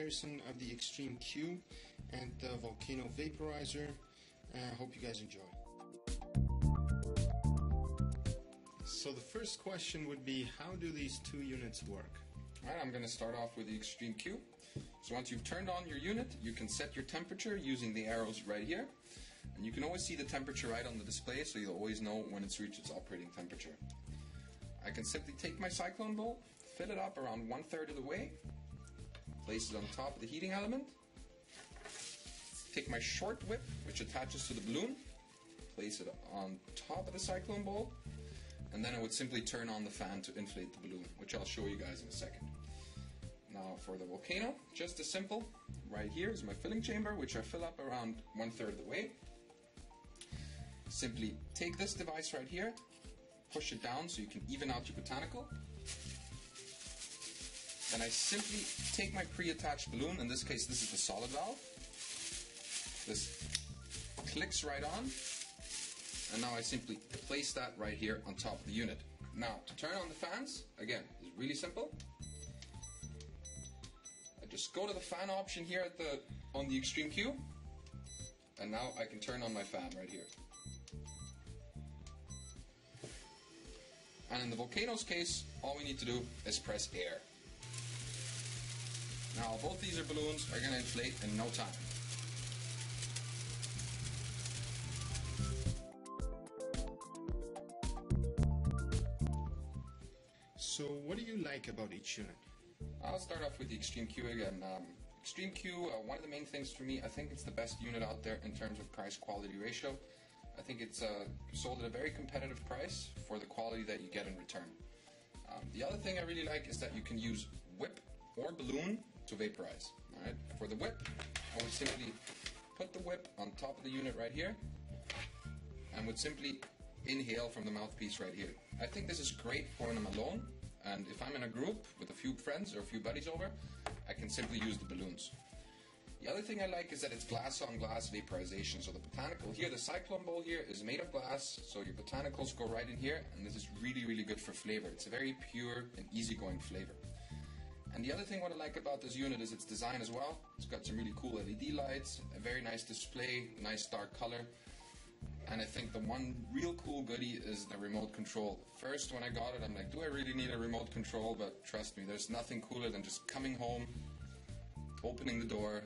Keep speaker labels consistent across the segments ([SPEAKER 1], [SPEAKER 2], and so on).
[SPEAKER 1] comparison of the Extreme Q and the Volcano Vaporizer. I hope you guys enjoy. So the first question would be, how do these two units work?
[SPEAKER 2] Alright, I'm going to start off with the Extreme Q. So once you've turned on your unit, you can set your temperature using the arrows right here. And you can always see the temperature right on the display, so you'll always know when it's reached its operating temperature. I can simply take my cyclone bowl, fill it up around 1/3 of the way, place it on top of the heating element, take my short whip, which attaches to the balloon, place it on top of the cyclone bowl, and then I would simply turn on the fan to inflate the balloon, which I'll show you guys in a second. Now for the Volcano, just as simple. Right here is my filling chamber, which I fill up around 1/3 of the way. Simply take this device right here, push it down so you can even out your botanical. Then I simply take my pre-attached balloon, in this case this is the solid valve. This clicks right on, and now I simply place that right here on top of the unit. Now to turn on the fans, again, is really simple. I just go to the fan option here on the Extreme Q, and now I can turn on my fan right here. And in the Volcano's case, all we need to do is press air. Now both these balloons are going to inflate in no time.
[SPEAKER 1] So what do you like about each unit?
[SPEAKER 2] I'll start off with the Extreme Q again. Extreme Q, one of the main things for me, I think it's the best unit out there in terms of price-quality ratio. I think it's sold at a very competitive price for the quality that you get in return. The other thing I really like is that you can use whip or balloon to vaporize. Alright? For the whip, I would simply put the whip on top of the unit right here and would simply inhale from the mouthpiece right here. I think this is great for when I'm alone, and if I'm in a group with a few friends or a few buddies over, I can simply use the balloons. The other thing I like is that it's glass-on-glass vaporization. So the botanical here, the cyclone bowl here, is made of glass, so your botanicals go right in here, and this is really, really good for flavor. It's a very pure and easygoing flavor. And the other thing what I like about this unit is its design as well. It's got some really cool LED lights, a very nice display, nice dark color. And I think the one real cool goodie is the remote control. First, when I got it, I'm like, do I really need a remote control? But trust me, there's nothing cooler than just coming home, opening the door,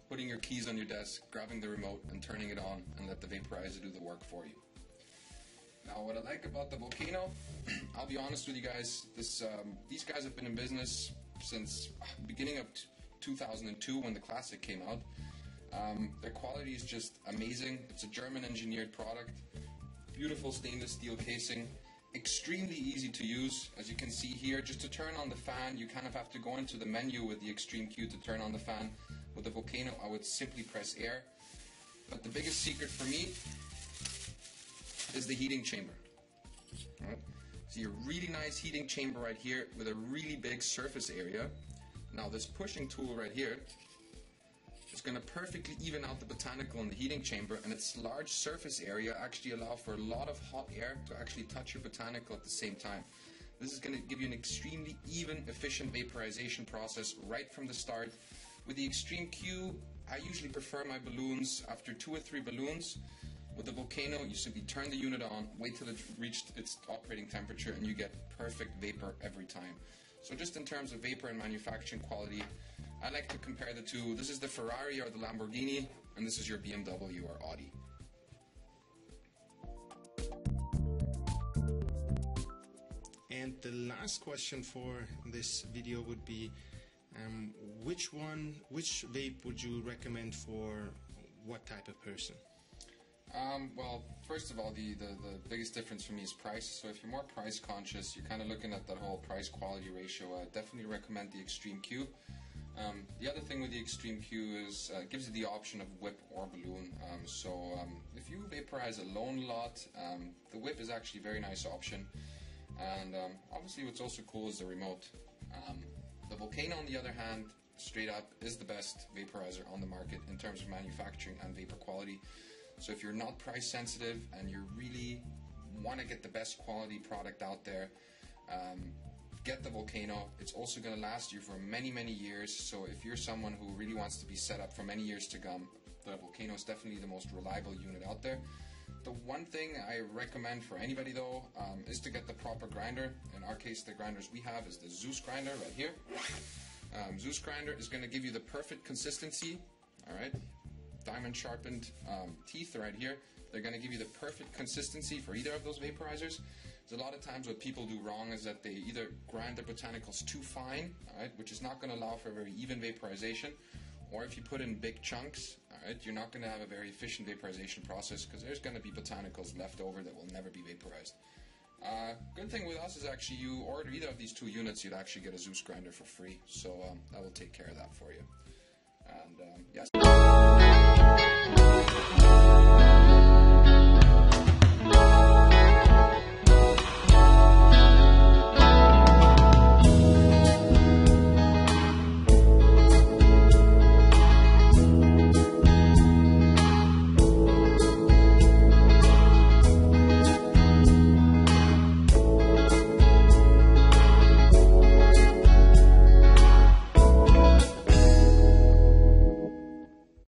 [SPEAKER 2] putting your keys on your desk, grabbing the remote and turning it on, and let the vaporizer do the work for you. Now what I like about the Volcano, I'll be honest with you guys, these guys have been in business since the beginning of 2002 when the Classic came out. Their quality is just amazing. It's a German engineered product, beautiful stainless steel casing, extremely easy to use. As you can see here, just to turn on the fan, you kind of have to go into the menu with the Extreme Q to turn on the fan. With the Volcano, I would simply press air. But the biggest secret for me is the heating chamber. Right. See a really nice heating chamber right here with a really big surface area. Now this pushing tool right here is going to perfectly even out the botanical in the heating chamber, and its large surface area actually allow for a lot of hot air to actually touch your botanical at the same time. This is going to give you an extremely even, efficient vaporization process right from the start. With the Extreme Q, I usually prefer my balloons after 2 or 3 balloons. With the Volcano, you simply turn the unit on, wait till it reached its operating temperature, and you get perfect vapor every time. So just in terms of vapor and manufacturing quality, I like to compare the two. This is the Ferrari or the Lamborghini, and this is your BMW or Audi.
[SPEAKER 1] And the last question for this video would be, which vape would you recommend for what type of person?
[SPEAKER 2] Well, first of all, the biggest difference for me is price. So if you're more price conscious, you're kind of looking at that whole price-quality ratio, I definitely recommend the Extreme Q. The other thing with the Extreme Q is it gives you the option of whip or balloon. If you vaporize alone a lot, the whip is actually a very nice option. And obviously what's also cool is the remote. The Volcano, on the other hand, straight up is the best vaporizer on the market in terms of manufacturing and vapor quality. So if you're not price sensitive and you really want to get the best quality product out there, get the Volcano. It's also going to last you for many, many years. So if you're someone who really wants to be set up for many years to come, the Volcano is definitely the most reliable unit out there. The one thing I recommend for anybody though is to get the proper grinder. In our case, the grinders we have is the Zeus grinder right here. Zeus grinder is going to give you the perfect consistency. All right, diamond sharpened teeth right here. They're going to give you the perfect consistency for either of those vaporizers. There's a lot of times what people do wrong is that they either grind their botanicals too fine, all right, which is not going to allow for a very even vaporization, or if you put in big chunks, all right, you're not going to have a very efficient vaporization process because there's going to be botanicals left over that will never be vaporized. Good thing with us is actually you order either of these two units, you'd actually get a Zeus grinder for free, so that will take care of that for you. And yes.